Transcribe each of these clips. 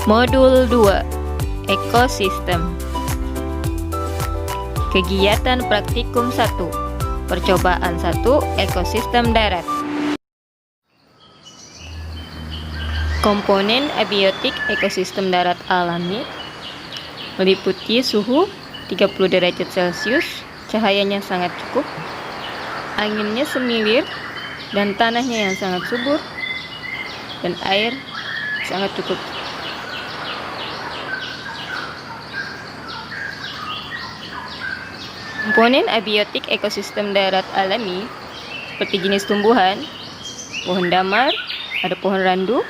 Modul 2. Ekosistem. Kegiatan praktikum 1. Percobaan 1. Ekosistem darat. Komponen abiotik ekosistem darat alami meliputi suhu 30 derajat Celcius, cahayanya sangat cukup, anginnya semilir, dan tanahnya yang sangat subur, dan air sangat cukup. Komponen abiotik ekosistem darat alami seperti jenis tumbuhan, pohon damar, ada pohon randu,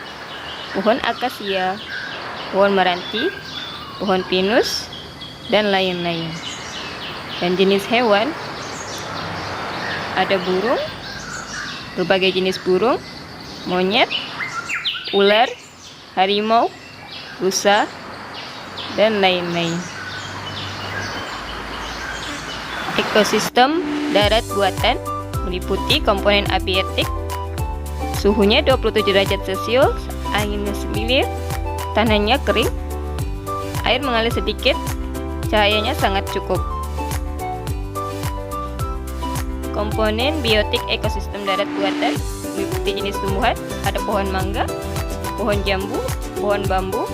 pohon akasia, pohon meranti, pohon pinus, dan lain-lain. Dan jenis hewan, ada burung, berbagai jenis burung, monyet, ular, harimau, rusa, dan lain-lain. Ekosistem darat buatan meliputi komponen abiotik, suhunya 27 derajat Celcius, anginnya semilir, tanahnya kering, air mengalir sedikit, cahayanya sangat cukup. Komponen biotik ekosistem darat buatan meliputi jenis tumbuhan, ada pohon mangga, pohon jambu, pohon bambu,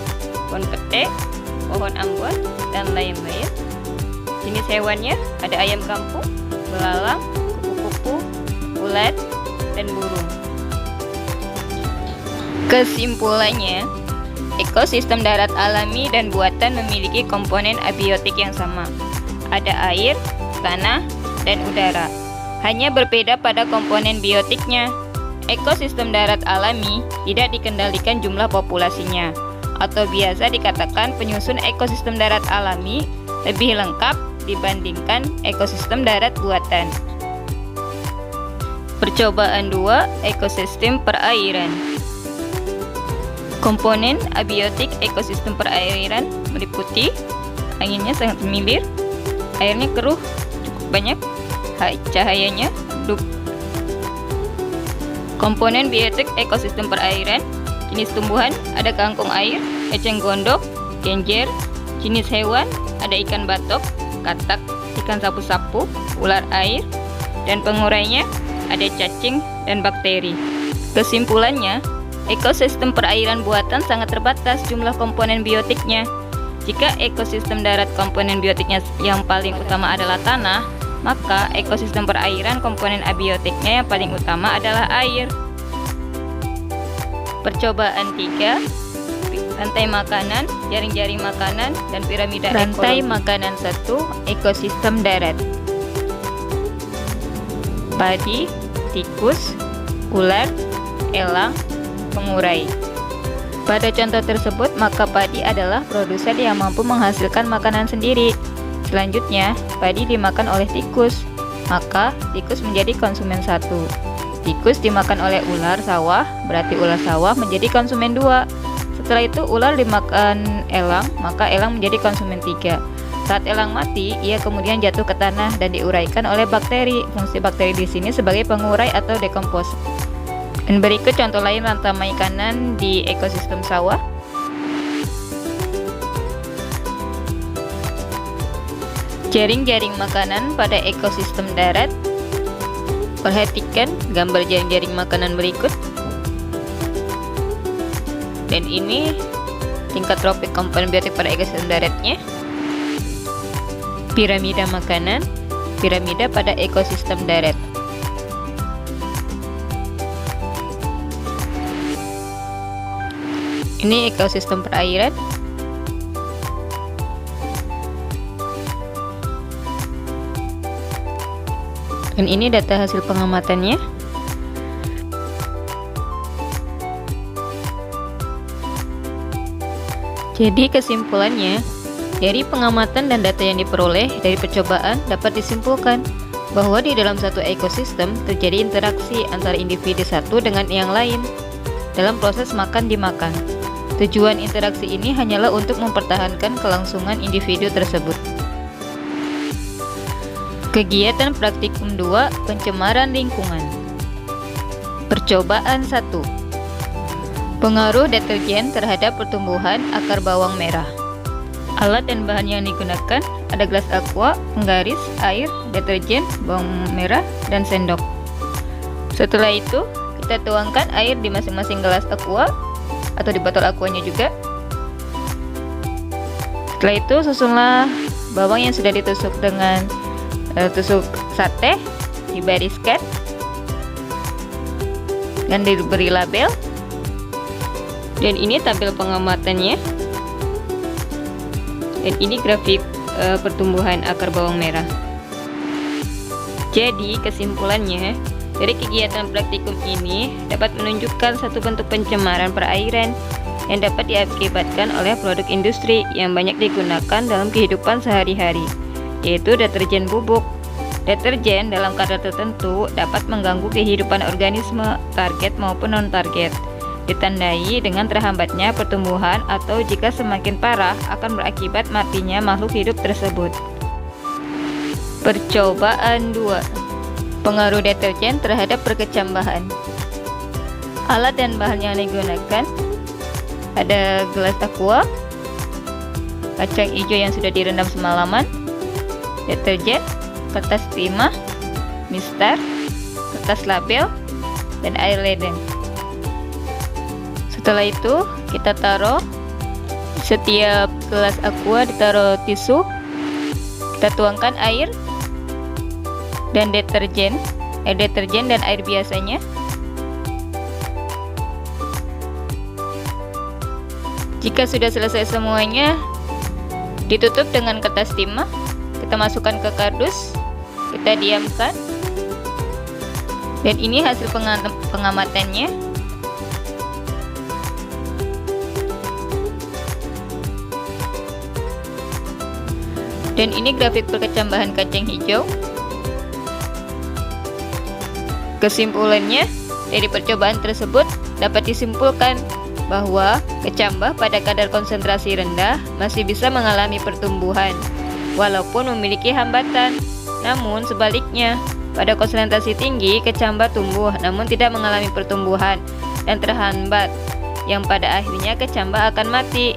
pohon pete, pohon ambon, dan lain-lain. Jenis hewannya ada ayam kampung, belalang, kupu-kupu, ulat, dan burung. Kesimpulannya, ekosistem darat alami dan buatan memiliki komponen abiotik yang sama. Ada air, tanah, dan udara. Hanya berbeda pada komponen biotiknya. Ekosistem darat alami tidak dikendalikan jumlah populasinya, atau biasa dikatakan penyusun ekosistem darat alami lebih lengkap dibandingkan ekosistem darat buatan. Percobaan 2. Ekosistem perairan. Komponen abiotik ekosistem perairan meliputi anginnya sangat semilir, airnya keruh cukup banyak, cahayanya redup. Komponen biotik ekosistem perairan, jenis tumbuhan ada kangkung air, eceng gondok, genjer. Jenis hewan ada ikan batok, katak, ikan sapu-sapu, ular air, dan pengurainya ada cacing dan bakteri. Kesimpulannya, ekosistem perairan buatan sangat terbatas jumlah komponen biotiknya. Jika ekosistem darat komponen biotiknya yang paling utama adalah tanah, maka ekosistem perairan komponen abiotiknya yang paling utama adalah air. Percobaan 3. Rantai makanan, jaring-jaring makanan, dan piramida ekologi. Rantai makanan 1. Ekosistem darat. Padi, tikus, ular, elang, pengurai. Pada contoh tersebut, maka padi adalah produsen yang mampu menghasilkan makanan sendiri. Selanjutnya, padi dimakan oleh tikus, maka tikus menjadi konsumen 1. Tikus dimakan oleh ular sawah, berarti ular sawah menjadi konsumen 2. Setelah itu ular dimakan elang, maka elang menjadi konsumen 3. Saat elang mati, ia kemudian jatuh ke tanah dan diuraikan oleh bakteri. Fungsi bakteri di sini sebagai pengurai atau dekomposer. Dan berikut contoh lain rantai makanan di ekosistem sawah. Jaring-jaring makanan pada ekosistem darat. Perhatikan gambar jaring-jaring makanan berikut. Dan ini tingkat tropik komponen biotik pada ekosistem daratnya. Piramida makanan, piramida pada ekosistem darat. Ini ekosistem perairan. Dan ini data hasil pengamatannya. Jadi kesimpulannya, dari pengamatan dan data yang diperoleh dari percobaan dapat disimpulkan bahwa di dalam satu ekosistem terjadi interaksi antara individu satu dengan yang lain dalam proses makan-dimakan. Tujuan interaksi ini hanyalah untuk mempertahankan kelangsungan individu tersebut. Kegiatan praktikum 2. Pencemaran lingkungan. Percobaan 1. Pengaruh deterjen terhadap pertumbuhan akar bawang merah. Alat dan bahan yang digunakan ada gelas aqua, penggaris, air, deterjen, bawang merah, dan sendok. Setelah itu, kita tuangkan air di masing-masing gelas aqua atau di botol aquanya juga. Setelah itu, susunlah bawang yang sudah ditusuk dengan tusuk sate, dibariskan dan diberi label. Dan ini tabel pengamatannya. Dan ini grafik pertumbuhan akar bawang merah. Jadi kesimpulannya, dari kegiatan praktikum ini dapat menunjukkan satu bentuk pencemaran perairan yang dapat diakibatkan oleh produk industri yang banyak digunakan dalam kehidupan sehari-hari, yaitu deterjen bubuk. Deterjen dalam kadar tertentu dapat mengganggu kehidupan organisme, target maupun non-target, ditandai dengan terhambatnya pertumbuhan atau jika semakin parah akan berakibat matinya makhluk hidup tersebut. Percobaan 2. Pengaruh deterjen terhadap perkecambahan. Alat dan bahan yang digunakan ada gelas aqua, kacang hijau yang sudah direndam semalaman, deterjen, kertas timah, mistar, kertas label, dan air ledeng. Setelah itu kita taruh setiap gelas aqua, ditaruh tisu, kita tuangkan air dan deterjen dan air biasanya. Jika sudah selesai semuanya, ditutup dengan kertas timah, kita masukkan ke kardus, kita diamkan. Dan ini hasil pengamatannya. Dan ini grafik perkecambahan kacang hijau. Kesimpulannya, dari percobaan tersebut dapat disimpulkan bahwa kecambah pada kadar konsentrasi rendah masih bisa mengalami pertumbuhan, walaupun memiliki hambatan. Namun sebaliknya, pada konsentrasi tinggi, kecambah tumbuh namun tidak mengalami pertumbuhan dan terhambat, yang pada akhirnya kecambah akan mati.